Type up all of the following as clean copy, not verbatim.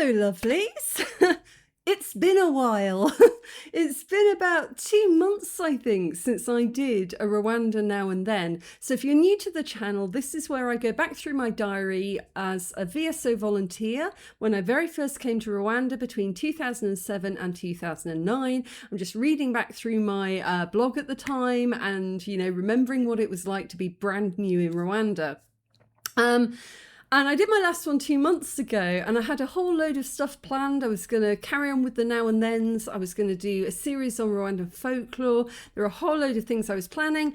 Hello, lovelies. It's been a while. It's been about 2 months, I think, since I did a Rwanda Now and Then. So if you're new to the channel, this is where I go back through my diary as a VSO volunteer when I very first came to Rwanda between 2007 and 2009. I'm just reading back through my blog at the time and, remembering what it was like to be brand new in Rwanda. And I did my last one 2 months ago, and I had a whole load of stuff planned. I was going to carry on with the Now and Thens. I was going to do a series on Rwandan folklore. There were a whole load of things I was planning.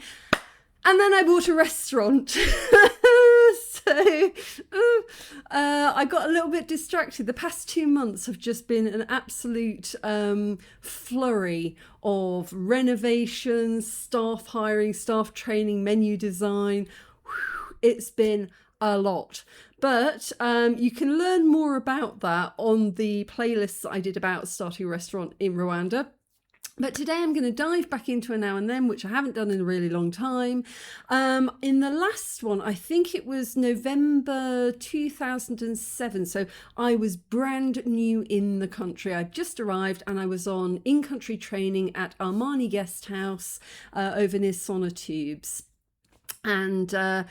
And then I bought a restaurant. So I got a little bit distracted. The past 2 months have just been an absolute flurry of renovations, staff hiring, staff training, menu design. It's been a lot, but you can learn more about that on the playlists that I did about starting a restaurant in Rwanda. But today I'm going to dive back into a Now and Then, which I haven't done in a really long time. In the last one, I think it was November 2007. So I was brand new in the country. I'd just arrived and I was on in-country training at Armani Guest House over near Sonotubes. And I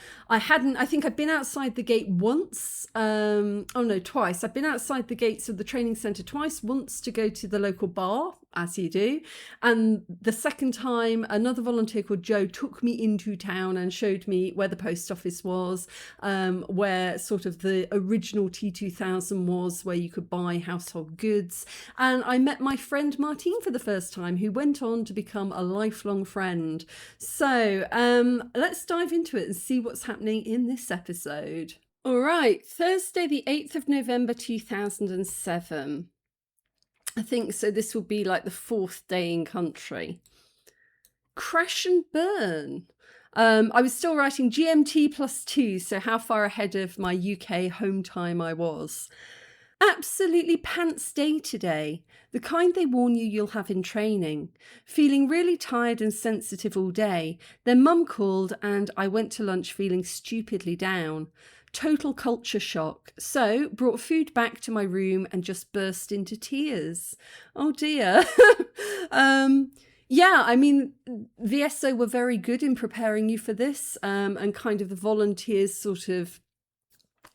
think I'd been outside the gate once. Twice. I've been outside the gates of the training centre twice, once to go to the local bar, as you do. And the second time, another volunteer called Joe took me into town and showed me where the post office was, where sort of the original T2000 was, where you could buy household goods. And I met my friend Martine for the first time, who went on to become a lifelong friend. So let's dive into it and see what's happening in this episode. All right, Thursday, the 8th of November, 2007. I think so. This will be like the 4th day in country. Crash and burn. I was still writing GMT +2, so how far ahead of my UK home time I was. Absolutely pants day today, the kind they warn you you'll have in training. Feeling really tired and sensitive all day. Then Mum called and I went to lunch feeling stupidly down. Total culture shock. So brought food back to my room and just burst into tears. Oh dear. Yeah, I mean, VSO were very good in preparing you for this, and kind of the volunteers sort of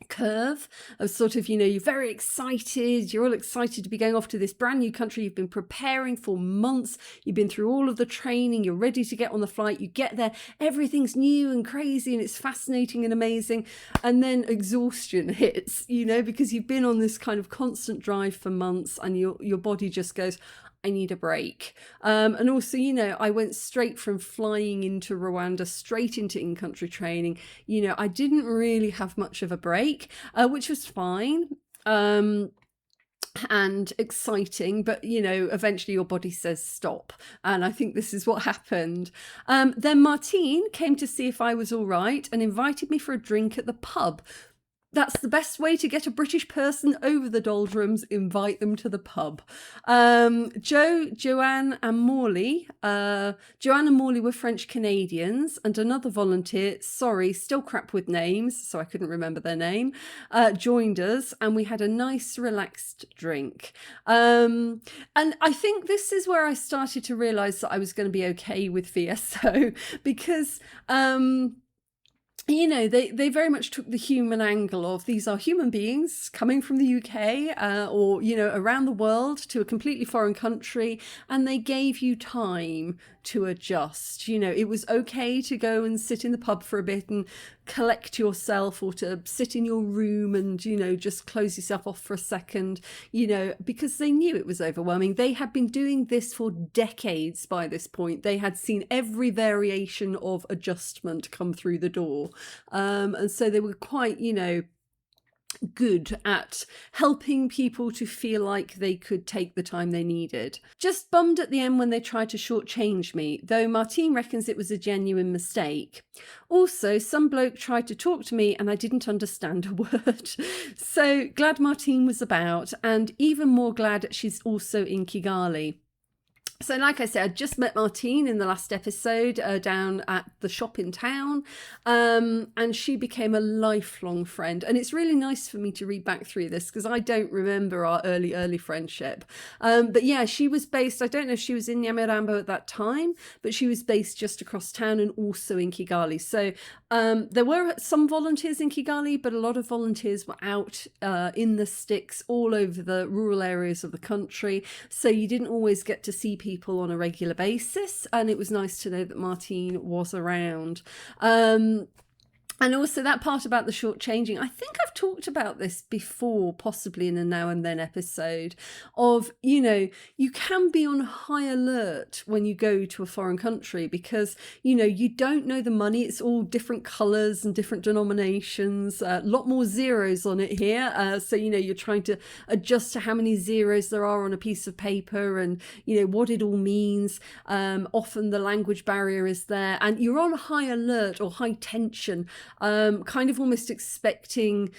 curve of sort of, you're very excited, you're all excited to be going off to this brand new country you've been preparing for months, you've been through all of the training, you're ready to get on the flight, you get there, everything's new and crazy and it's fascinating and amazing, and then exhaustion hits, because you've been on this kind of constant drive for months and your body just goes, I need a break. And also, I went straight from flying into Rwanda straight into in-country training. I didn't really have much of a break, which was fine and exciting, but eventually your body says stop, and I think this is what happened. Then Martine came to see if I was all right and invited me for a drink at the pub. That's the best way to get a British person over the doldrums, invite them to the pub. Joanne and Morley were French Canadians, and another volunteer, sorry, still crap with names, so I couldn't remember their name, joined us, and we had a nice relaxed drink. And I think this is where I started to realise that I was going to be okay with VSO, because they very much took the human angle of these are human beings coming from the UK or around the world to a completely foreign country, and they gave you time to adjust. It was okay to go and sit in the pub for a bit and collect yourself, or to sit in your room and just close yourself off for a second, because they knew it was overwhelming. They had been doing this for decades by this point. They had seen every variation of adjustment come through the door, and so they were quite good at helping people to feel like they could take the time they needed. Just bummed at the end when they tried to shortchange me, though Martine reckons it was a genuine mistake. Also, some bloke tried to talk to me and I didn't understand a word. So glad Martine was about, and even more glad she's also in Kigali. So like I said, I just met Martine in the last episode down at the shop in town, and she became a lifelong friend. And it's really nice for me to read back through this because I don't remember our early friendship. But yeah, she was based, I don't know if she was in Nyamirambo at that time, but she was based just across town and also in Kigali. So there were some volunteers in Kigali, but a lot of volunteers were out in the sticks all over the rural areas of the country. So you didn't always get to see people on a regular basis. And it was nice to know that Martine was around. And also that part about the shortchanging, I think I've talked about this before, possibly in a Now and Then episode, of, you know, you can be on high alert when you go to a foreign country because, you know, you don't know the money. It's all different colours and different denominations, a lot more zeros on it here. So, you know, you're trying to adjust to how many zeros there are on a piece of paper and, you know, what it all means. Often the language barrier is there and you're on high alert or high tension. Kind of almost expecting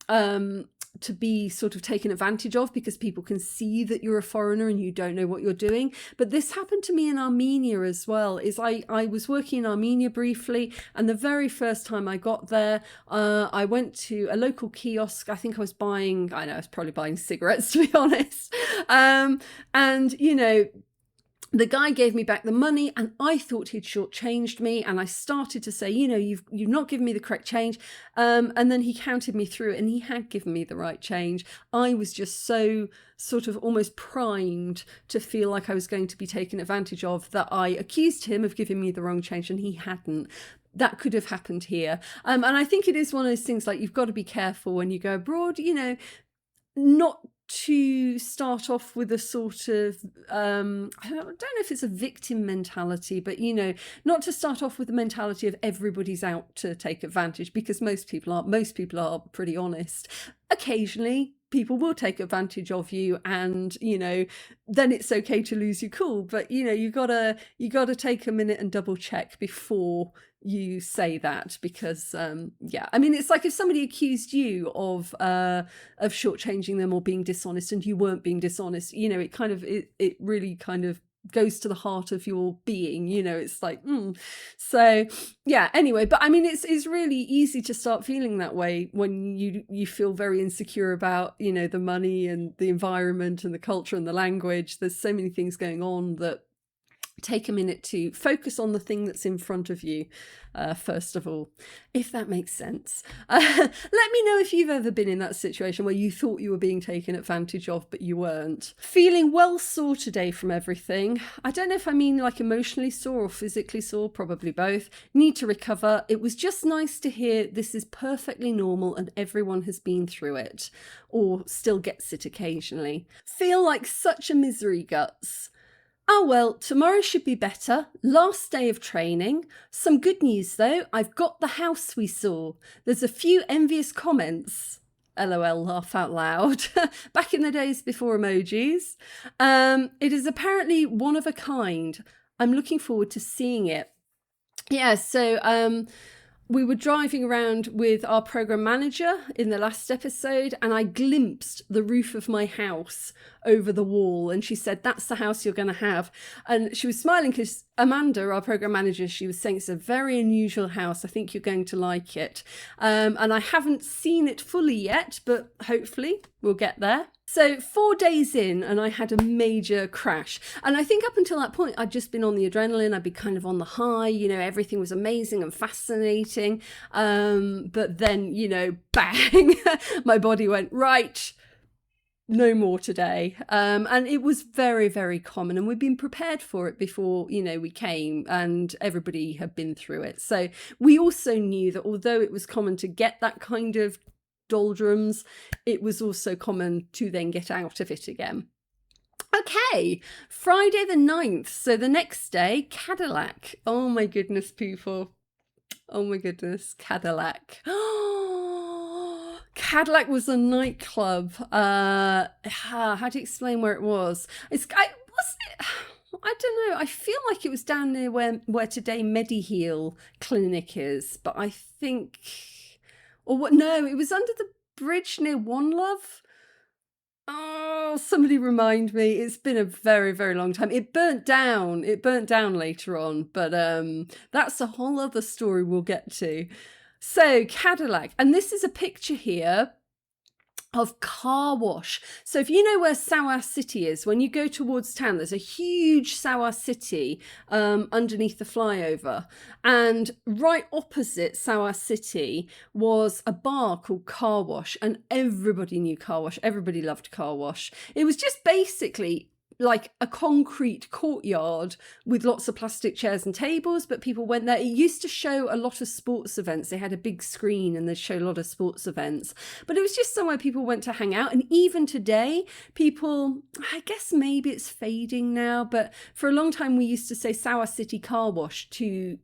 to be sort of taken advantage of because people can see that you're a foreigner and you don't know what you're doing. But this happened to me in Armenia as well. Is I was working in Armenia briefly, and the very first time I got there, I went to a local kiosk. I think I was probably buying cigarettes, to be honest. And, you know, the guy gave me back the money and I thought he'd shortchanged me. And I started to say, you know, you've not given me the correct change. And then he counted me through it and he had given me the right change. I was just so sort of almost primed to feel like I was going to be taken advantage of that I accused him of giving me the wrong change and he hadn't. That could have happened here. And I think it is one of those things like you've got to be careful when you go abroad, you know, not to start off with a sort of I don't know if it's a victim mentality, but you know, not to start off with the mentality of everybody's out to take advantage, because most people are pretty honest. Occasionally people will take advantage of you and, you know, then it's okay to lose your cool, but you know, you gotta take a minute and double check before you say that, because yeah, I mean, it's like if somebody accused you of shortchanging them or being dishonest and you weren't being dishonest, you know, it really kind of goes to the heart of your being, you know. It's like so yeah, anyway, but I mean, it's really easy to start feeling that way when you feel very insecure about, you know, the money and the environment and the culture and the language. There's so many things going on that take a minute to focus on the thing that's in front of you, first of all, if that makes sense. Let me know if you've ever been in that situation where you thought you were being taken advantage of, but you weren't. Feeling well sore today from everything. I don't know if I mean like emotionally sore or physically sore, probably both. Need to recover. It was just nice to hear this is perfectly normal and everyone has been through it, or still gets it occasionally. Feel like such a misery guts. Oh well, tomorrow should be better. Last day of training. Some good news though, I've got the house we saw. There's a few envious comments. LOL, laugh out loud. Back in the days before emojis. It is apparently one of a kind. I'm looking forward to seeing it. Yeah, so we were driving around with our program manager in the last episode and I glimpsed the roof of my house over the wall and she said, that's the house you're going to have. And she was smiling because Amanda, our program manager, she was saying it's a very unusual house. I think you're going to like it. And I haven't seen it fully yet, but hopefully we'll get there. So 4 days in and I had a major crash. And I think up until that point, I'd just been on the adrenaline. I'd be kind of on the high, you know, everything was amazing and fascinating. But then, you know, bang, my body went, right, no more today. And it was very, very common. And we'd been prepared for it before, you know, we came and everybody had been through it. So we also knew that although it was common to get that kind of doldrums, it was also common to then get out of it again. Okay, Friday the 9th. So the next day, Cadillac. Oh my goodness, people. Oh my goodness, Cadillac. Cadillac was a nightclub. How do you explain where it was? Wasn't it? I don't know. I feel like it was down near where today Mediheel Clinic is, but I think, or what? No, it was under the bridge near One Love. Oh, somebody remind me. It's been a very, very long time. It burnt down. It burnt down later on, but that's a whole other story we'll get to. So, Cadillac, and this is a picture here of Car Wash. So if you know where Sawa City is, when you go towards town, there's a huge Sawa City underneath the flyover. And right opposite Sawa City was a bar called Car Wash, and everybody knew Car Wash. Everybody loved Car Wash. It was just basically like a concrete courtyard with lots of plastic chairs and tables, but people went there. It used to show a lot of sports events. They had a big screen and they'd show a lot of sports events, but it was just somewhere people went to hang out. And even today, people, I guess maybe it's fading now, but for a long time we used to say Sawa City Car Wash to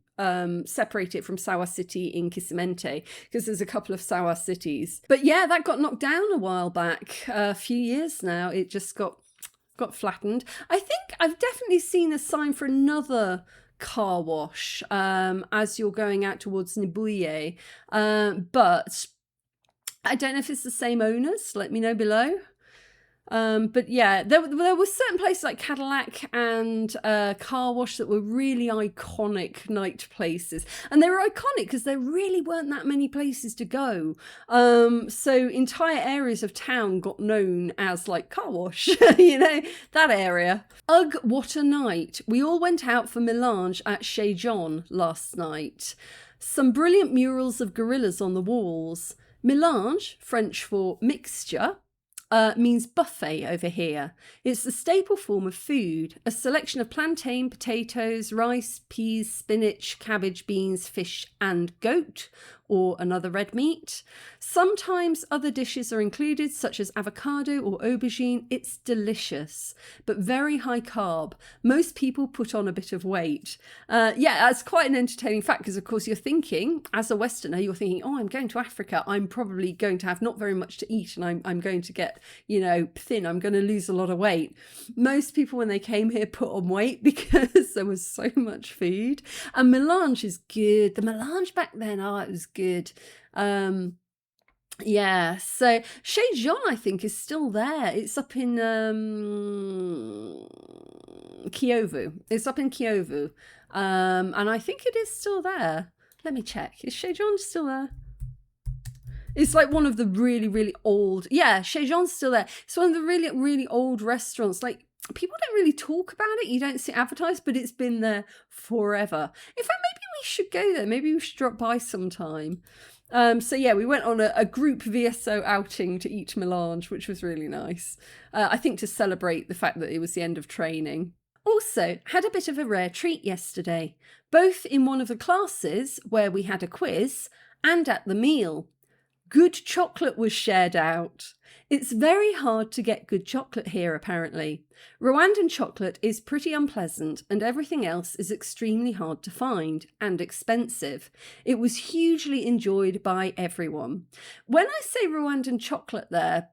separate it from Sawa City in Kisimente, because there's a couple of Sawa cities. But yeah, that got knocked down a while back, a few years now. It just got flattened. I think I've definitely seen a sign for another car wash as you're going out towards Nibuye, but I don't know if it's the same owners. Let me know below. But yeah, there were certain places like Cadillac and Car Wash that were really iconic night places. And they were iconic because there really weren't that many places to go. So entire areas of town got known as like Car Wash, you know, that area. Ugh, what a night. We all went out for melange at Shejon last night. Some brilliant murals of gorillas on the walls. Melange, French for mixture, means buffet over here. It's the staple form of food, a selection of plantain, potatoes, rice, peas, spinach, cabbage, beans, fish and goat, or another red meat. Sometimes other dishes are included, such as avocado or aubergine. It's delicious, but very high carb. Most people put on a bit of weight. Yeah, that's quite an entertaining fact, because of course you're thinking, as a Westerner, you're thinking, oh, I'm going to Africa. I'm probably going to have not very much to eat, and I'm going to get, you know, thin. I'm going to lose a lot of weight. Most people, when they came here, put on weight because there was so much food. And melange is good. The melange back then, oh, it was good. Yeah, so Shejon, I think, is still there. It's up in Kiovu. It's up in Kiovu. And I think it is still there. Let me check. Is Shejon still there? It's like one of the really, really old... Yeah, Shejon's still there. It's one of the really, really old restaurants. Like, people don't really talk about it. You don't see it advertised, but it's been there forever. In fact, maybe we should go there. Maybe we should drop by sometime. So yeah, we went on a group VSO outing to eat melange, which was really nice. I think to celebrate the fact that it was the end of training. Also, had a bit of a rare treat yesterday, both in one of the classes where we had a quiz and at the meal. Good chocolate was shared out. It's very hard to get good chocolate here, apparently. Rwandan chocolate is pretty unpleasant, and everything else is extremely hard to find and expensive. It was hugely enjoyed by everyone. When I say Rwandan chocolate there,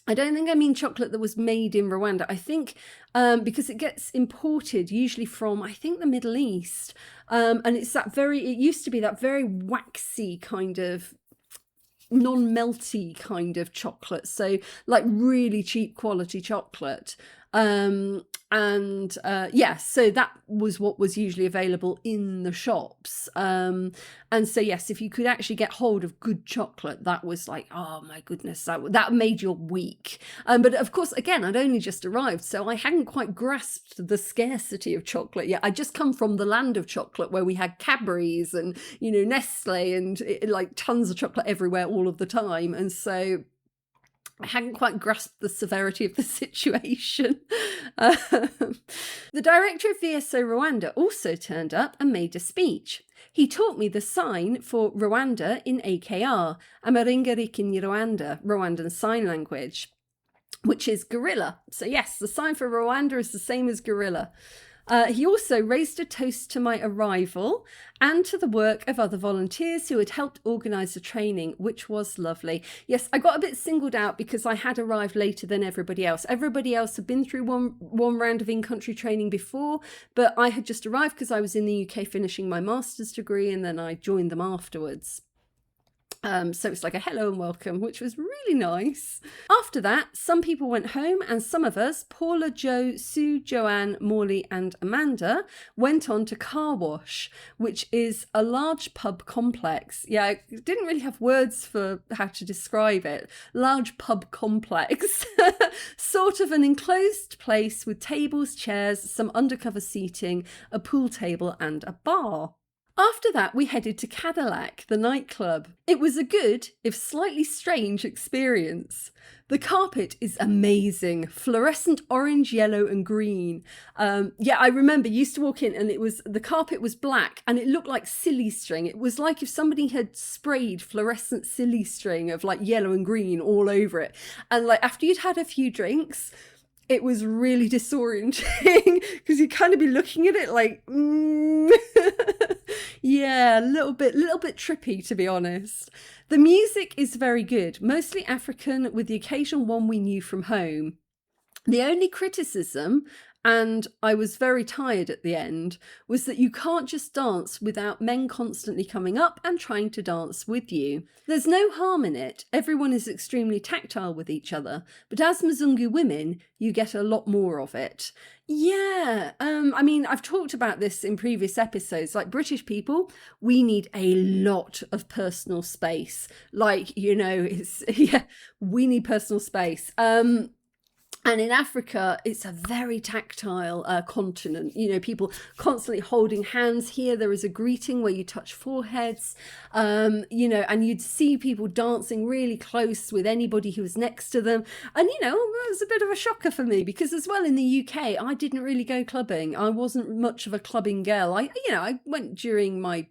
I don't think I mean chocolate that was made in Rwanda. I think because it gets imported usually from, I think, the Middle East. And it's that it used to be that very waxy kind of non-melty kind of chocolate, so like really cheap quality chocolate. Yeah, so that was what was usually available in the shops. And so yes, if you could actually get hold of good chocolate, that was like, oh my goodness, that made your week. But of course, again, I'd only just arrived, so I hadn't quite grasped the scarcity of chocolate yet. I just come from the land of chocolate where we had Cadbury's and, you know, Nestle and like tons of chocolate everywhere all of the time. And so I hadn't quite grasped the severity of the situation. The director of VSO Rwanda also turned up and made a speech. He taught me the sign for Rwanda in AKR, Amaringarik in Rwanda, Rwandan Sign Language, which is gorilla. So yes, the sign for Rwanda is the same as gorilla. He also raised a toast to my arrival and to the work of other volunteers who had helped organise the training, which was lovely. Yes, I got a bit singled out because I had arrived later than everybody else. Everybody else had been through one round of in-country training before, but I had just arrived because I was in the UK finishing my master's degree, and then I joined them afterwards. So it's like a hello and welcome, which was really nice. After that, some people went home and some of us, Paula, Jo, Sue, Joanne, Morley and Amanda, went on to Car Wash, which is a large pub complex. Yeah, I didn't really have words for how to describe it. Large pub complex. Sort of an enclosed place with tables, chairs, some undercover seating, a pool table and a bar. After that, we headed to Cadillac, the nightclub. It was a good, if slightly strange, experience. The carpet is amazing, fluorescent orange, yellow and green. I remember used to walk in and the carpet was black and it looked like silly string. It was like if somebody had sprayed fluorescent silly string of like yellow and green all over it. And like after you'd had a few drinks, it was really disorienting because you'd kind of be looking at it like, yeah, a little bit trippy, to be honest. The music is very good, mostly African with the occasional one we knew from home. The only criticism, and I was very tired at the end, was that you can't just dance without men constantly coming up and trying to dance with you. There's no harm in it. Everyone is extremely tactile with each other, but as Mzungu women, you get a lot more of it. Yeah, I mean, I've talked about this in previous episodes. Like British people, we need a lot of personal space. Like, you know, we need personal space. And in Africa, it's a very tactile continent. You know, people constantly holding hands. Here, there is a greeting where you touch foreheads, and you'd see people dancing really close with anybody who was next to them. And, that was a bit of a shocker for me because as well in the UK, I didn't really go clubbing. I wasn't much of a clubbing girl. I went during my,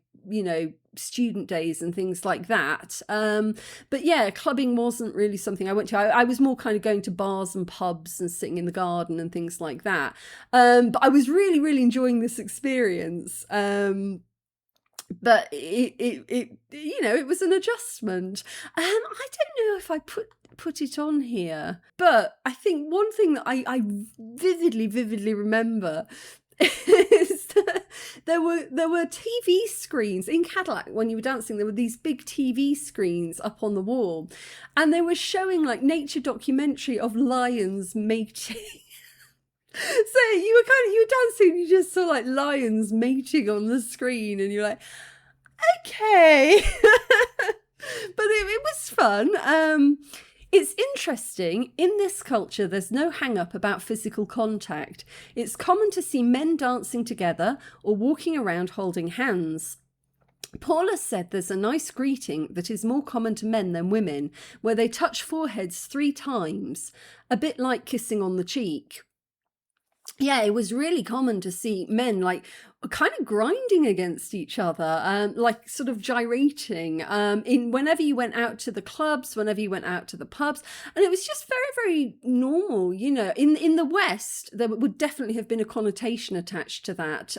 student days and things like that. But yeah, clubbing wasn't really something I went to. I was more kind of going to bars and pubs and sitting in the garden and things like that. But I was really, really enjoying this experience. But it was an adjustment. I don't know if I put it on here, but I think one thing that I vividly remember is that there were TV screens in Cadillac when you were dancing. There were these big TV screens up on the wall, and they were showing like nature documentary of lions mating. So you were dancing, you just saw like lions mating on the screen, and you're like, okay. But it was fun. It's interesting, in this culture, there's no hang-up about physical contact. It's common to see men dancing together or walking around holding hands. Paula said there's a nice greeting that is more common to men than women, where they touch foreheads 3 times, a bit like kissing on the cheek. Yeah, it was really common to see men like kind of grinding against each other, like sort of gyrating in whenever you went out to the clubs, whenever you went out to the pubs. And it was just very, very normal. In the West, there would definitely have been a connotation attached to that,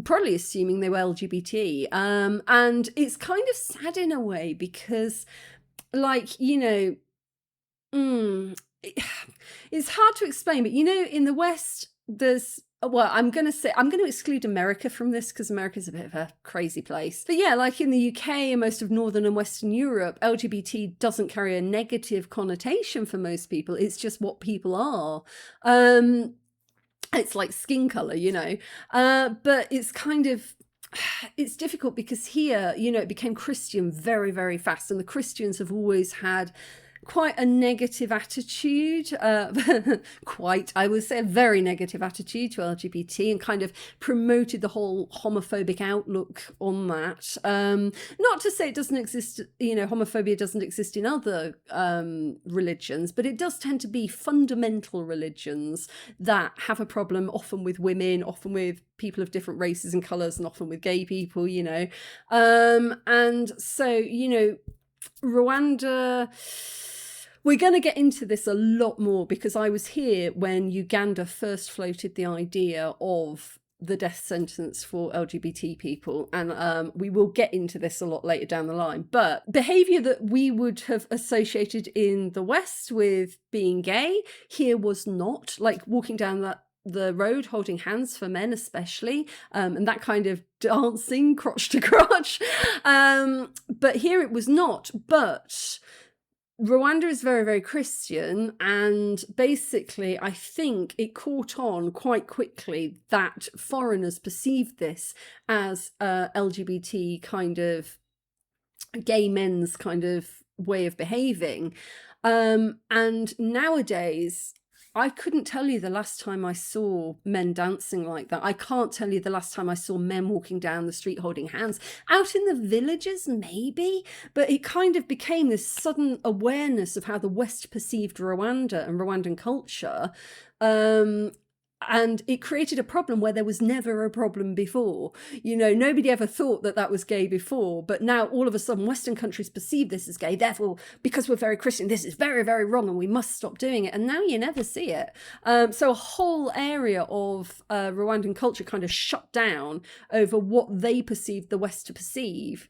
probably assuming they were LGBT. And it's kind of sad in a way because, like, it's hard to explain, but in the West, I'm going to exclude America from this because America's a bit of a crazy place. But yeah, like in the UK and most of Northern and Western Europe, LGBT doesn't carry a negative connotation for most people. It's just what people are. It's like skin color, but it's kind of, it's difficult because here, it became Christian very, very fast. And the Christians have always had quite a negative attitude, I would say a very negative attitude to LGBT, and kind of promoted the whole homophobic outlook on that. Not to say it doesn't exist, homophobia doesn't exist in other religions, but it does tend to be fundamental religions that have a problem, often with women, often with people of different races and colours, and often with gay people, and so, Rwanda, we're going to get into this a lot more because I was here when Uganda first floated the idea of the death sentence for LGBT people, and we will get into this a lot later down the line. But behaviour that we would have associated in the West with being gay here was not. Like walking down the road holding hands for men especially, and that kind of dancing crotch to crotch. But here it was not. But Rwanda is very, very Christian, and basically I think it caught on quite quickly that foreigners perceived this as LGBT kind of gay men's kind of way of behaving. And nowadays, I couldn't tell you the last time I saw men dancing like that. I can't tell you the last time I saw men walking down the street holding hands. Out in the villages, maybe, but it kind of became this sudden awareness of how the West perceived Rwanda and Rwandan culture. And it created a problem where there was never a problem before. You know, nobody ever thought that that was gay before, but now all of a sudden Western countries perceive this as gay. Therefore, because we're very Christian, this is very, very wrong and we must stop doing it. And now you never see it. So a whole area of Rwandan culture kind of shut down over what they perceived the West to perceive.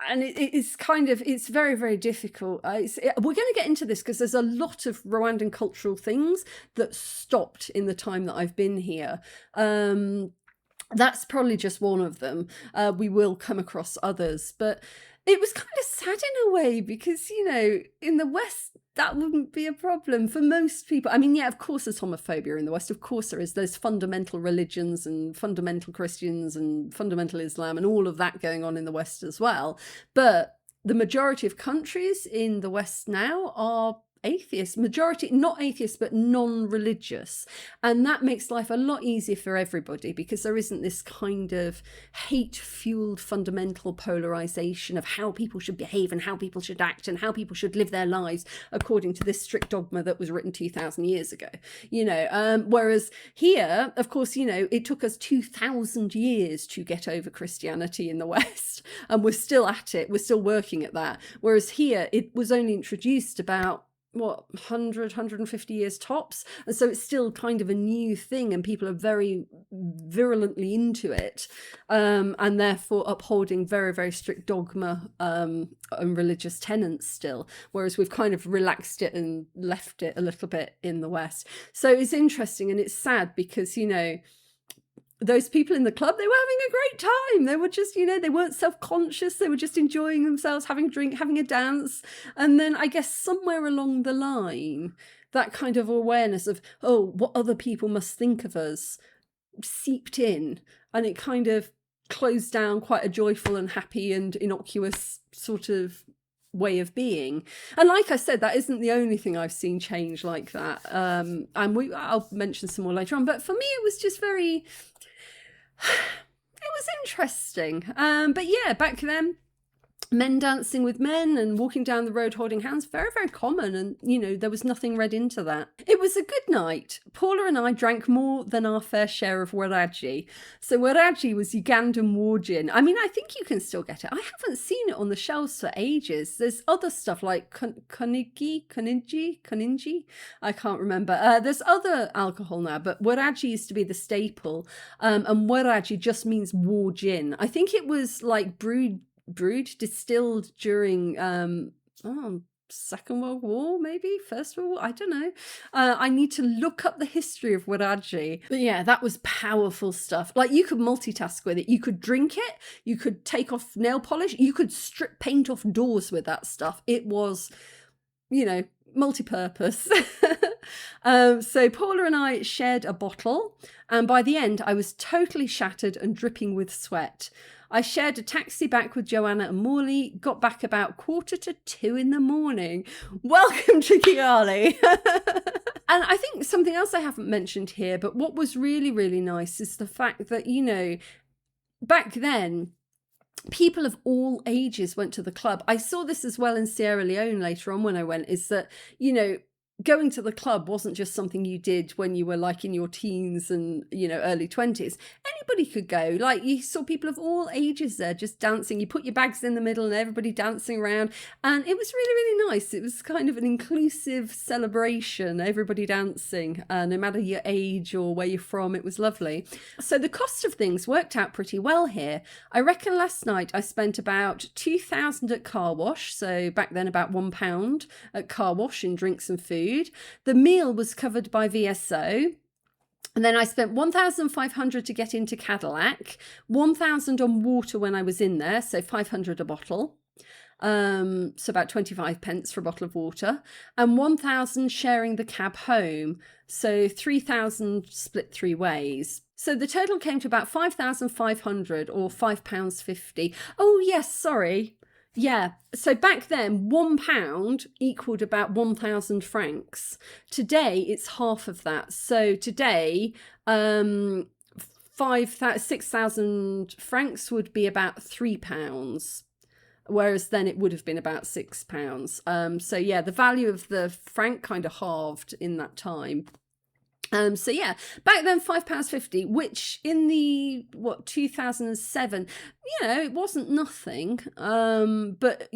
And it's very, very difficult. We're going to get into this because there's a lot of Rwandan cultural things that stopped in the time that I've been here. That's probably just one of them. We will come across others, but it was kind of sad in a way because, you know, in the West, that wouldn't be a problem for most people. I mean, yeah, of course there's homophobia in the West. Of course there is. There's fundamental religions and fundamental Christians and fundamental Islam and all of that going on in the West as well. But the majority of countries in the West now are atheists, majority, not atheists, but non-religious. And that makes life a lot easier for everybody because there isn't this kind of hate-fueled fundamental polarization of how people should behave and how people should act and how people should live their lives according to this strict dogma that was written 2,000 years ago. You know, whereas here, of course, you know, it took us 2,000 years to get over Christianity in the West, and we're still at it. We're still working at that. Whereas here, it was only introduced about 150 years tops, and so it's still kind of a new thing and people are very virulently into it, and therefore upholding very, very strict dogma and religious tenets still, whereas we've kind of relaxed it and left it a little bit in the West. So it's interesting and it's sad because, you know, those people in the club, they were having a great time. They were just, you know, they weren't self-conscious. They were just enjoying themselves, having a drink, having a dance. And then I guess somewhere along the line, that kind of awareness of, oh, what other people must think of us seeped in. And it kind of closed down quite a joyful and happy and innocuous sort of way of being. And like I said, that isn't the only thing I've seen change like that. And I'll mention some more later on. But for me, it was just very... It was interesting. But yeah, back then, men dancing with men and walking down the road holding hands, very, very common. And, you know, there was nothing read into that. It was a good night. Paula and I drank more than our fair share of waraji. So waraji was Ugandan war gin. I mean, I think you can still get it. I haven't seen it on the shelves for ages. There's other stuff like koninji. I can't remember. There's other alcohol now, but waraji used to be the staple. And waraji just means war gin. I think it was like distilled during Second World War, maybe First World War, I don't know. I need to look up the history of waraji. But yeah, that was powerful stuff. Like, you could multitask with it. You could drink it, you could take off nail polish, you could strip paint off doors with that stuff. It was, you know, multi-purpose. So Paula and I shared a bottle, and by the end I was totally shattered and dripping with sweat. I shared a taxi back with Joanna and Morley, got back about 1:45 in the morning. Welcome to Kigali. And I think something else I haven't mentioned here, but what was really, really nice is the fact that, you know, back then, people of all ages went to the club. I saw this as well in Sierra Leone later on when I went, is that, you know, going to the club wasn't just something you did when you were like in your teens and, you know, early 20s. Anybody could go. Like, you saw people of all ages there just dancing. You put your bags in the middle and everybody dancing around. And it was really, really nice. It was kind of an inclusive celebration, everybody dancing, no matter your age or where you're from. It was lovely. So the cost of things worked out pretty well here. I reckon last night I spent about 2,000 at Car Wash. So back then about £1 at Car Wash in drinks and food. food. The meal was covered by VSO. And then I spent 1,500 to get into Cadillac, 1,000 on water when I was in there, so 500 a bottle. So about 25 pence for a bottle of water, and 1,000 sharing the cab home. So 3,000 split 3 ways. So the total came to about 5,500 or £5.50. Oh yes, sorry. Yeah, so back then, £1 equaled about 1,000 francs. Today, it's half of that. So today, 6,000 francs would be about £3, whereas then it would have been about £6. So yeah, the value of the franc kind of halved in that time. So yeah, back then £5.50, which in the 2007, it wasn't nothing. But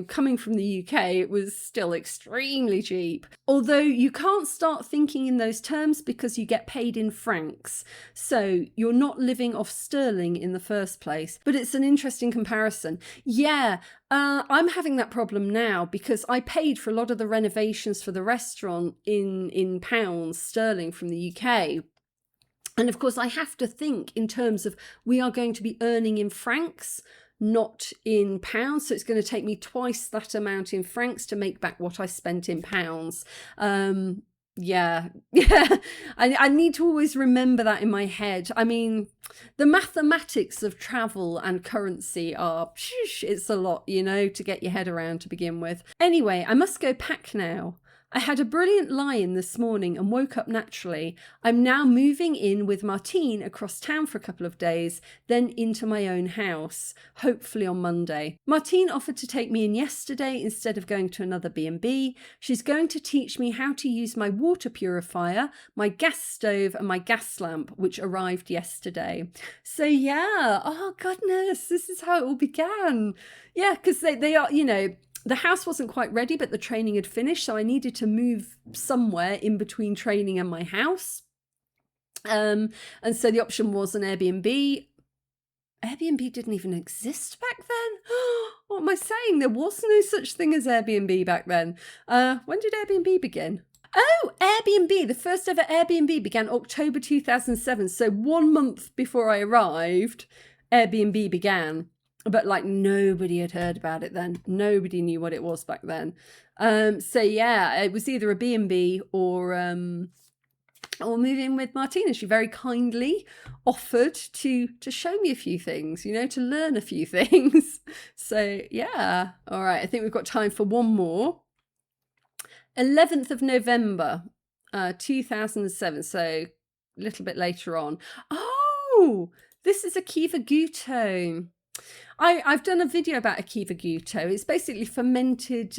coming from the UK, it was still extremely cheap. Although you can't start thinking in those terms because you get paid in francs, so you're not living off sterling in the first place. But it's an interesting comparison. Yeah. I'm having that problem now because I paid for a lot of the renovations for the restaurant in pounds sterling from the UK. And of course, I have to think in terms of we are going to be earning in francs, not in pounds. So it's going to take me twice that amount in francs to make back what I spent in pounds. Yeah. I need to always remember that in my head. I mean, the mathematics of travel and currency are, it's a lot, to get your head around to begin with. Anyway, I must go pack now. I had a brilliant lie-in this morning and woke up naturally. I'm now moving in with Martine across town for a couple of days, then into my own house, hopefully on Monday. Martine offered to take me in yesterday instead of going to another B&B. She's going to teach me how to use my water purifier, my gas stove and my gas lamp, which arrived yesterday. So yeah, oh goodness, this is how it all began. Yeah, because they are, the house wasn't quite ready, but the training had finished, so I needed to move somewhere in between training and my house. And so the option was an Airbnb. Airbnb didn't even exist back then. What am I saying? There was no such thing as Airbnb back then. When did Airbnb begin? Oh, Airbnb. The first ever Airbnb began October 2007. So 1 month before I arrived, Airbnb began. But nobody had heard about it then. Nobody knew what it was back then. So yeah, it was either a B&B or move in with Martina. She very kindly offered to show me a few things, to learn a few things. So yeah, all right. I think we've got time for one more. 11th of November, 2007. So a little bit later on. Oh, this is a Kiva Guto. I've done a video about a Kiva Guto. It's basically fermented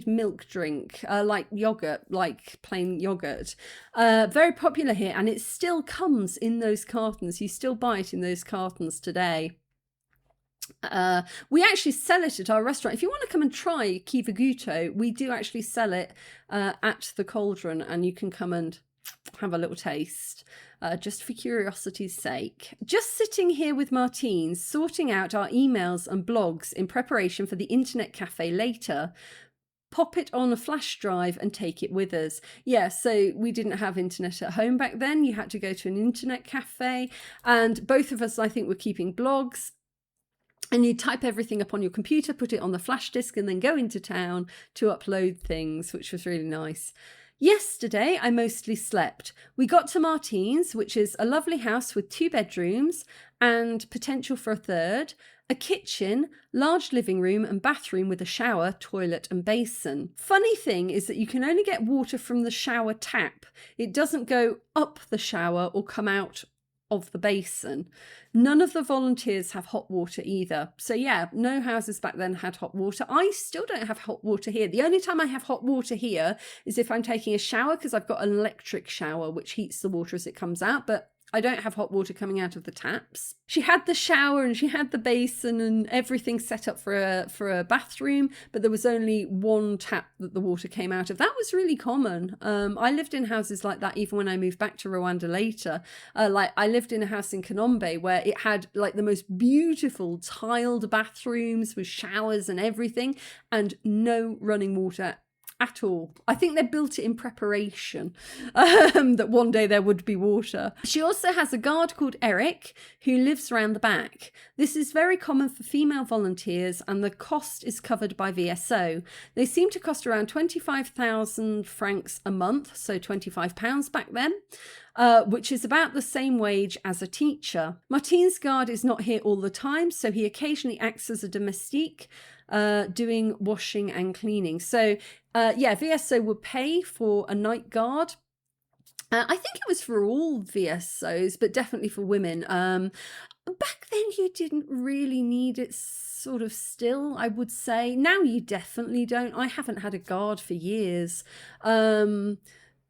milk drink, like yogurt, like plain yogurt. Very popular here, and it still comes in those cartons. You still buy it in those cartons today. We actually sell it at our restaurant. If you want to come and try Kiva Guto, we do actually sell it at the Cauldron, and you can come and have a little taste. Just for curiosity's sake. Just sitting here with Martine, sorting out our emails and blogs in preparation for the internet cafe later. Pop it on a flash drive and take it with us. Yeah, so we didn't have internet at home back then. You had to go to an internet cafe. And both of us, I think, were keeping blogs. And you type everything up on your computer, put it on the flash disk, and then go into town to upload things, which was really nice. Yesterday, I mostly slept. We got to Martine's, which is a lovely house with 2 bedrooms and potential for a third, a kitchen, large living room and bathroom with a shower, toilet and basin. Funny thing is that you can only get water from the shower tap. It doesn't go up the shower or come out of the basin. None of the volunteers have hot water either. So yeah, no houses back then had hot water. I still don't have hot water here. The only time I have hot water here is if I'm taking a shower, because I've got an electric shower which heats the water as it comes out, but I don't have hot water coming out of the taps. She had the shower and she had the basin and everything set up for a bathroom, but there was only one tap that the water came out of. That was really common. I lived in houses like that even when I moved back to Rwanda later. I lived in a house in Kanombe where it had the most beautiful tiled bathrooms with showers and everything, and no running water at all. I think they built it in preparation that one day there would be water. She also has a guard called Eric who lives around the back. This is very common for female volunteers, and the cost is covered by VSO. They seem to cost around 25,000 francs a month, so £25 back then. Which is about the same wage as a teacher. Martine's guard is not here all the time, so he occasionally acts as a domestique, doing washing and cleaning. So, VSO would pay for a night guard. I think it was for all VSOs, but definitely for women. Back then, you didn't really need it sort of still, I would say. Now you definitely don't. I haven't had a guard for years.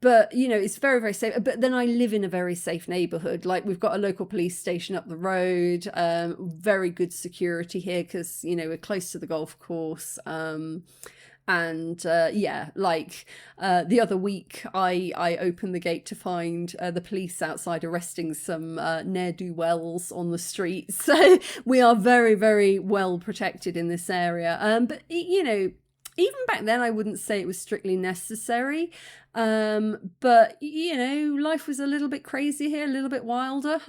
But, you know, it's very, very safe. But then I live in a very safe neighborhood. Like, we've got a local police station up the road, very good security here because, you know, we're close to the golf course. The other week I opened the gate to find the police outside arresting some ne'er-do-wells on the street. So we are very, very well protected in this area. But, you know, even back then, I wouldn't say it was strictly necessary. But, you know, life was a little bit crazy here, a little bit wilder.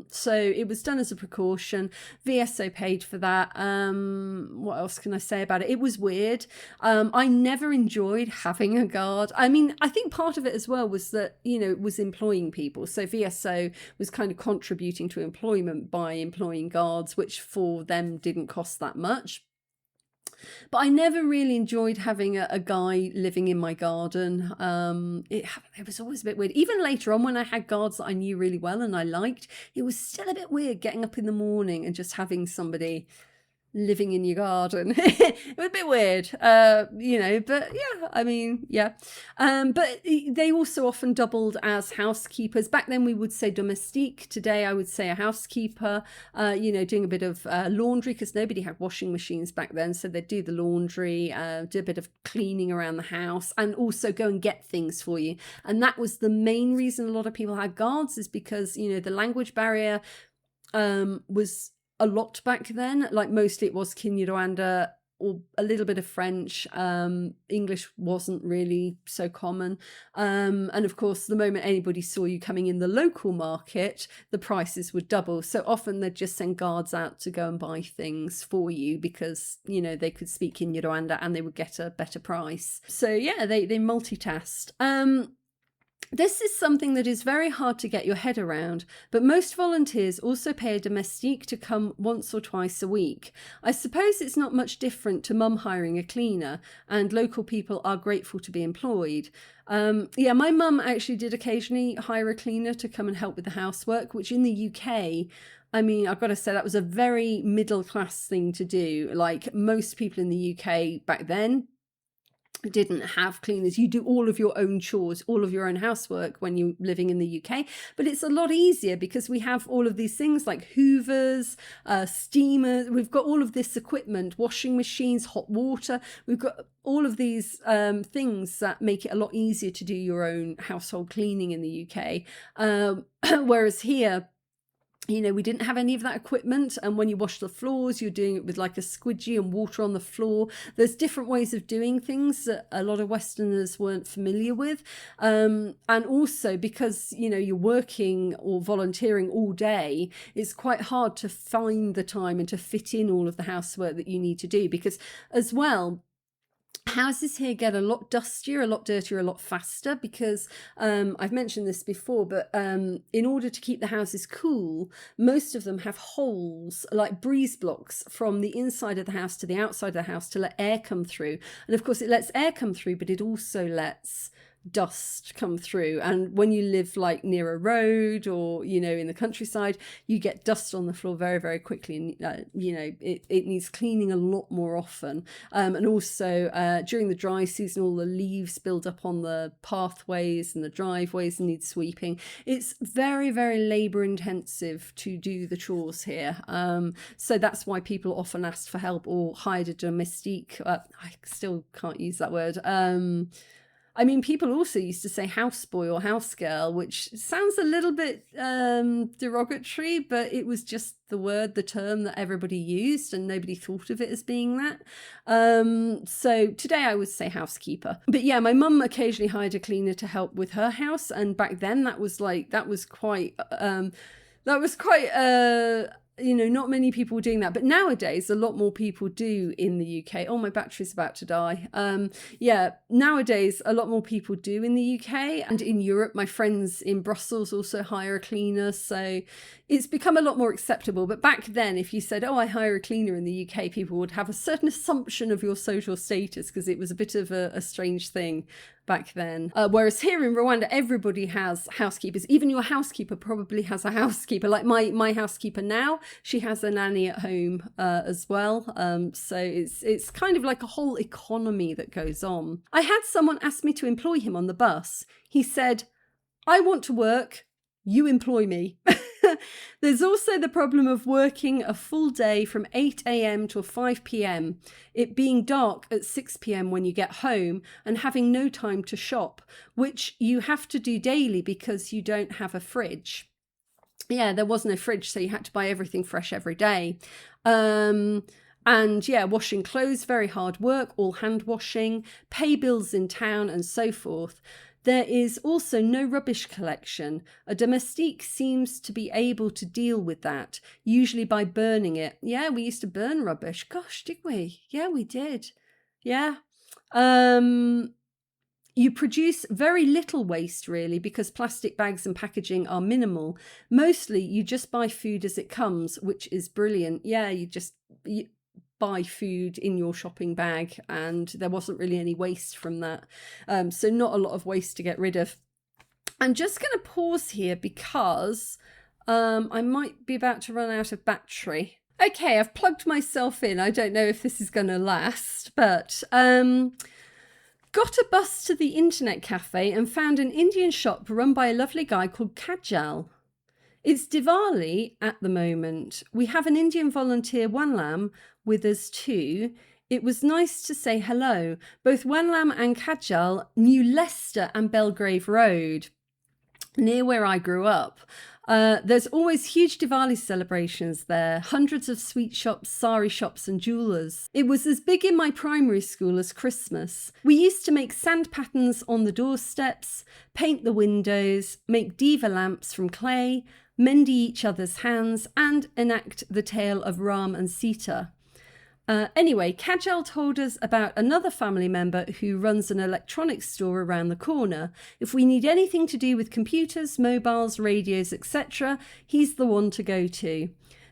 So it was done as a precaution. VSO paid for that. What else can I say about it? It was weird. I never enjoyed having a guard. I mean, I think part of it as well was that, you know, it was employing people. So VSO was kind of contributing to employment by employing guards, which for them didn't cost that much. But I never really enjoyed having a guy living in my garden. It was always a bit weird. Even later on when I had guards that I knew really well and I liked, it was still a bit weird getting up in the morning and just having somebody living in your garden. It was a bit weird, you know, but yeah, I mean, yeah. But they also often doubled as housekeepers. Back then we would say domestique. Today I would say a housekeeper, you know, doing a bit of laundry because nobody had washing machines back then. So they'd do the laundry, do a bit of cleaning around the house and also go and get things for you. And that was the main reason a lot of people had guards, is because, you know, the language barrier was a lot back then. Like mostly it was Kinyarwanda or a little bit of French. English wasn't really so common. And of course, the moment anybody saw you coming in the local market, the prices would double. So often they'd just send guards out to go and buy things for you because, you know, they could speak Kinyarwanda and they would get a better price. So yeah, they multitasked. This is something that is very hard to get your head around, but most volunteers also pay a domestique to come once or twice a week. I suppose it's not much different to mum hiring a cleaner, and local people are grateful to be employed. My mum actually did occasionally hire a cleaner to come and help with the housework, which in the UK, I mean, I've got to say that was a very middle class thing to do. Like most people in the UK back then didn't have cleaners. You do all of your own chores, all of your own housework when you're living in the UK. But it's a lot easier because we have all of these things like hoovers, steamers. We've got all of this equipment, washing machines, hot water. We've got all of these things that make it a lot easier to do your own household cleaning in the UK. Whereas here, you know, we didn't have any of that equipment. And when you wash the floors, you're doing it with like a squidgy and water on the floor. There's different ways of doing things that a lot of Westerners weren't familiar with. And also because, you know, you're working or volunteering all day, it's quite hard to find the time and to fit in all of the housework that you need to do, because as well, houses here get a lot dustier, a lot dirtier, a lot faster because I've mentioned this before, but in order to keep the houses cool, most of them have holes like breeze blocks from the inside of the house to the outside of the house to let air come through. And of course it lets air come through, but it also lets dust come through. And when you live like near a road or, you know, in the countryside, you get dust on the floor very, very quickly. And, you know, it needs cleaning a lot more often. And also during the dry season, all the leaves build up on the pathways and the driveways and need sweeping. It's very, very labor intensive to do the chores here. So that's why people often asked for help or hired a domestique. I still can't use that word. I mean, people also used to say houseboy or house girl, which sounds a little bit derogatory, but it was just the term that everybody used, and nobody thought of it as being that. So today I would say housekeeper. But yeah, my mum occasionally hired a cleaner to help with her house, and back then that was quite not many people were doing that. But nowadays, a lot more people do in the UK. Oh, my battery's about to die. Nowadays, a lot more people do in the UK and in Europe. My friends in Brussels also hire a cleaner. So it's become a lot more acceptable. But back then, if you said, oh, I hire a cleaner in the UK, people would have a certain assumption of your social status because it was a bit of a strange thing back then. Whereas here in Rwanda, everybody has housekeepers. Even your housekeeper probably has a housekeeper. Like my housekeeper now, she has a nanny at home as well. So it's kind of like a whole economy that goes on. I had someone ask me to employ him on the bus. He said, I want to work, you employ me. There's also the problem of working a full day from 8 a.m. till 5 p.m, it being dark at 6 p.m. when you get home, and having no time to shop, which you have to do daily because you don't have a fridge. Yeah, there was no fridge, so you had to buy everything fresh every day. And yeah, washing clothes, very hard work, all hand washing, pay bills in town and so forth. There is also no rubbish collection. A domestique seems to be able to deal with that, usually by burning it. Yeah, we used to burn rubbish. Gosh, did we? Yeah, we did. Yeah. You produce very little waste, really, because plastic bags and packaging are minimal. Mostly, you just buy food as it comes, which is brilliant. Yeah, you buy food in your shopping bag, and there wasn't really any waste from that. So not a lot of waste to get rid of. I'm just going to pause here because I might be about to run out of battery. Okay, I've plugged myself in. I don't know if this is going to last, but got a bus to the internet cafe and found an Indian shop run by a lovely guy called Kajal. It's Diwali at the moment. We have an Indian volunteer, Wanlam, with us too. It was nice to say hello. Both Wanlam and Kajal knew Leicester and Belgrave Road, near where I grew up. There's always huge Diwali celebrations there, hundreds of sweet shops, sari shops and jewellers. It was as big in my primary school as Christmas. We used to make sand patterns on the doorsteps, paint the windows, make diva lamps from clay, mend each other's hands, and enact the tale of Ram and Sita. Anyway, Kajal told us about another family member who runs an electronics store around the corner. If we need anything to do with computers, mobiles, radios, etc., he's the one to go to.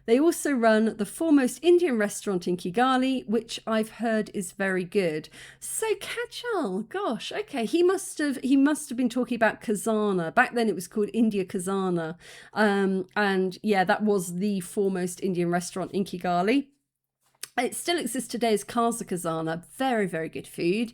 They also run the foremost Indian restaurant in Kigali, which I've heard is very good. So Kajal, gosh, okay, he must have been talking about Khazana. Back then it was called India Khazana. And yeah, that was the foremost Indian restaurant in Kigali. It still exists today as Kaza Khazana. Very, very good food.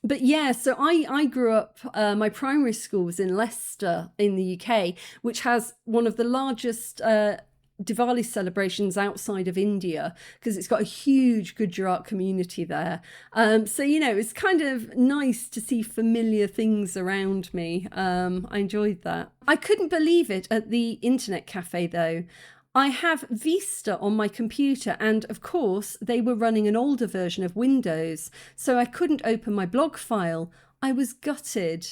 But yeah, so I grew up, my primary school was in Leicester in the UK, which has one of the largest Diwali celebrations outside of India, because it's got a huge Gujarat community there. So, it's kind of nice to see familiar things around me. I enjoyed that. I couldn't believe it at the internet cafe, though. I have Vista on my computer, and of course they were running an older version of Windows, so I couldn't open my blog file. I was gutted.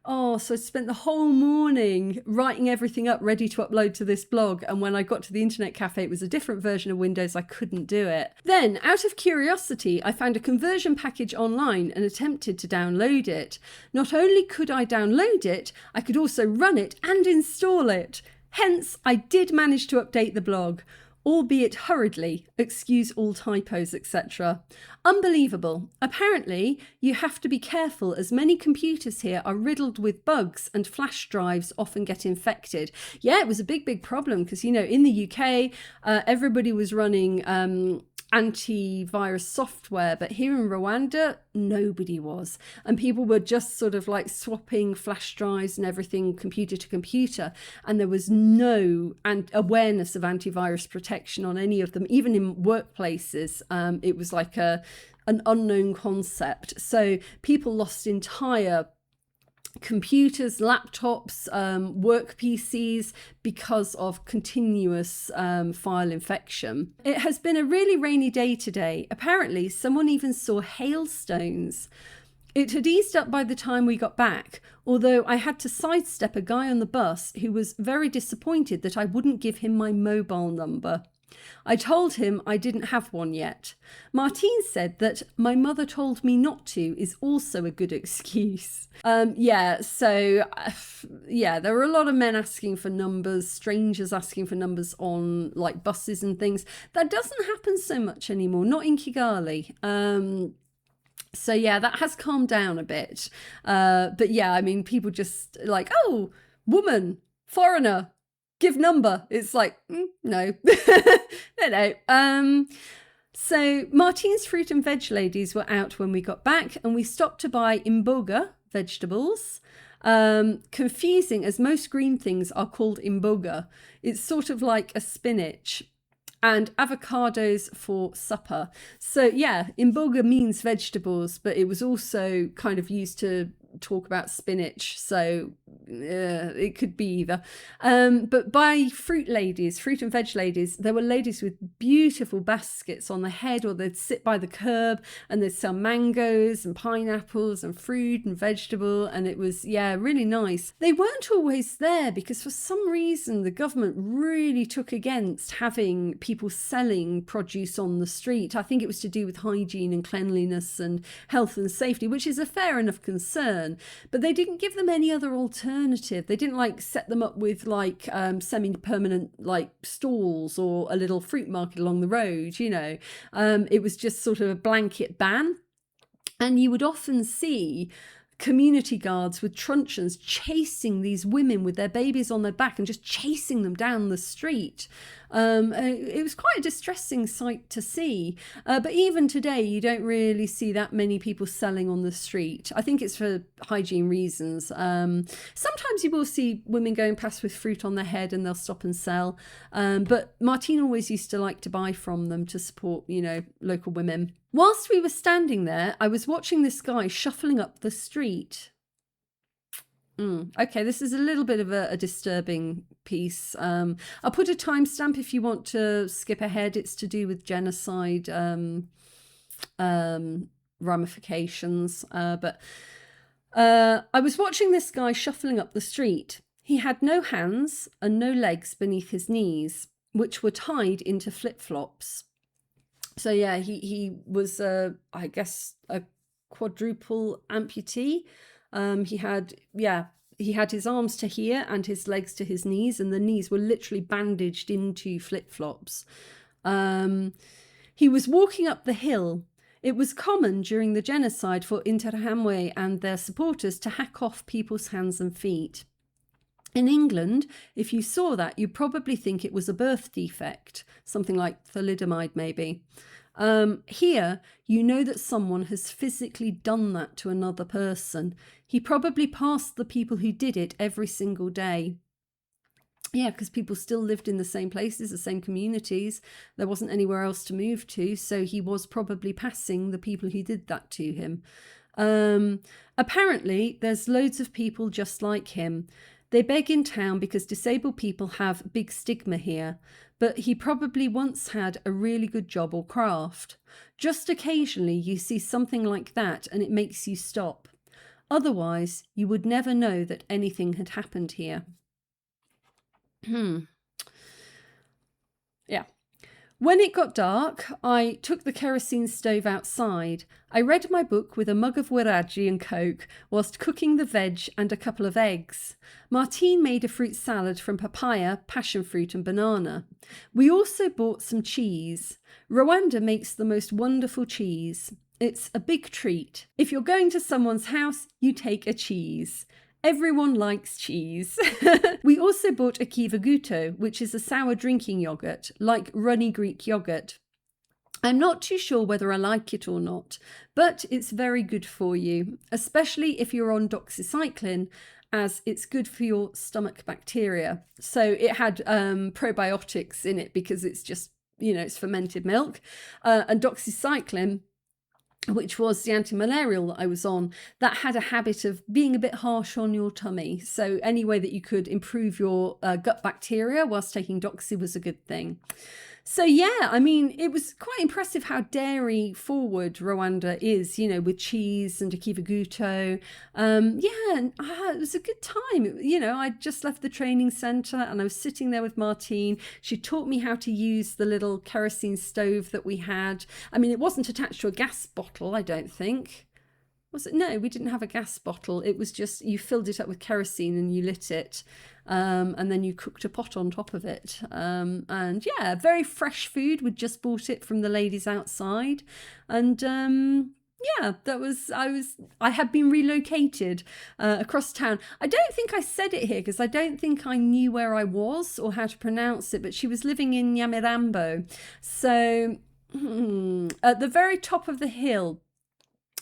Oh, so I spent the whole morning writing everything up ready to upload to this blog, and when I got to the internet cafe it was a different version of Windows. I couldn't do it. Then, out of curiosity, I found a conversion package online and attempted to download it. Not only could I download it, I could also run it and install it. Hence, I did manage to update the blog, albeit hurriedly, excuse all typos, etc. Unbelievable. Apparently, you have to be careful as many computers here are riddled with bugs and flash drives often get infected. Yeah, it was a big problem because, in the UK, everybody was running antivirus software, but here in Rwanda, nobody was. And people were just sort of like swapping flash drives and everything computer to computer. And there was no awareness of antivirus protection on any of them, even in workplaces. It was like an unknown concept. So people lost entire computers, laptops, work PCs because of continuous file infection. It has been a really rainy day today. Apparently, someone even saw hailstones. It had eased up by the time we got back, although I had to sidestep a guy on the bus who was very disappointed that I wouldn't give him my mobile number. I told him I didn't have one yet. Martine said that my mother told me not to is also a good excuse. There were a lot of men asking for numbers, strangers asking for numbers on like buses and things. That doesn't happen so much anymore, not in Kigali. That has calmed down a bit. People just like, oh, woman, foreigner, give number. It's like, no. No. So Martine's fruit and veg ladies were out when we got back, and we stopped to buy imboga vegetables. Confusing, as most green things are called imboga. It's sort of like a spinach. And avocados for supper. So yeah, imboga means vegetables, but it was also kind of used to talk about spinach, so it could be either. But by fruit and veg ladies, there were ladies with beautiful baskets on the head, or they'd sit by the curb and they'd sell mangoes and pineapples and fruit and vegetable, and it was really nice. They weren't always there because for some reason the government really took against having people selling produce on the street. I think it was to do with hygiene and cleanliness and health and safety, which is a fair enough concern. But they didn't give them any other alternative. They didn't like set them up with like semi-permanent like stalls or a little fruit market along the road, you know. It was just sort of a blanket ban. And you would often see community guards with truncheons chasing these women with their babies on their back and just chasing them down the street. It was quite a distressing sight to see. But even today, you don't really see that many people selling on the street. I think it's for hygiene reasons. Sometimes you will see women going past with fruit on their head and they'll stop and sell. But Martine always used to like to buy from them to support, local women. Whilst we were standing there, I was watching this guy shuffling up the street. Okay, this is a little bit of a disturbing piece. I'll put a timestamp if you want to skip ahead. It's to do with genocide ramifications. But I was watching this guy shuffling up the street. He had no hands and no legs beneath his knees, which were tied into flip-flops. So yeah, he was, I guess, a quadruple amputee. He had his arms to here and his legs to his knees, and the knees were literally bandaged into flip-flops. He was walking up the hill. It was common during the genocide for Interahamwe and their supporters to hack off people's hands and feet. In England, if you saw that, you'd probably think it was a birth defect, something like thalidomide maybe. Here, you know that someone has physically done that to another person. He probably passed the people who did it every single day. Yeah, because people still lived in the same places, the same communities. There wasn't anywhere else to move to, so he was probably passing the people who did that to him. Apparently, there's loads of people just like him. They beg in town because disabled people have big stigma here, but he probably once had a really good job or craft. Just occasionally you see something like that and it makes you stop. Otherwise, you would never know that anything had happened here. Yeah. When it got dark, I took the kerosene stove outside. I read my book with a mug of wiraji and Coke whilst cooking the veg and a couple of eggs. Martine made a fruit salad from papaya, passion fruit and banana. We also bought some cheese. Rwanda makes the most wonderful cheese. It's a big treat. If you're going to someone's house, you take a cheese. Everyone likes cheese. We also bought a kivaguto, which is a sour drinking yogurt, like runny Greek yogurt. I'm not too sure whether I like it or not, but it's very good for you, especially if you're on doxycycline, as it's good for your stomach bacteria. So it had probiotics in it because it's just, it's fermented milk. And doxycycline, which was the anti-malarial that I was on, that had a habit of being a bit harsh on your tummy. So any way that you could improve your gut bacteria whilst taking doxy was a good thing. So yeah, I mean, it was quite impressive how dairy forward Rwanda is, with cheese and akivaguto. Yeah, and it was a good time. I just left the training centre and I was sitting there with Martine. She taught me how to use the little kerosene stove that we had. I mean, it wasn't attached to a gas bottle, I don't think. Was it? No, we didn't have a gas bottle. It was just, you filled it up with kerosene and you lit it. And then you cooked a pot on top of it. And yeah, very fresh food. We'd just bought it from the ladies outside. And yeah, I had been relocated across town. I don't think I said it here because I don't think I knew where I was or how to pronounce it, but she was living in Nyamirambo. So at the very top of the hill,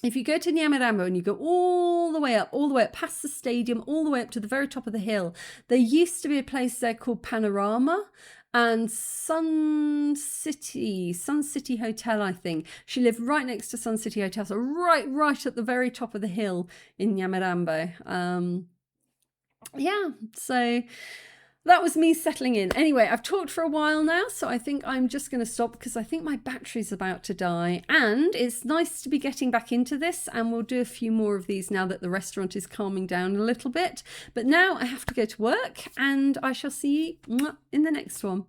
if you go to Nyamirambo and you go all the way up past the stadium, all the way up to the very top of the hill, there used to be a place there called Panorama and Sun City Hotel, I think. She lived right next to Sun City Hotel, so right at the very top of the hill in Nyamirambo. Yeah, so that was me settling in. Anyway, I've talked for a while now, so I think I'm just going to stop because I think my battery's about to die. And it's nice to be getting back into this, and we'll do a few more of these now that the restaurant is calming down a little bit. But now I have to go to work, and I shall see you in the next one.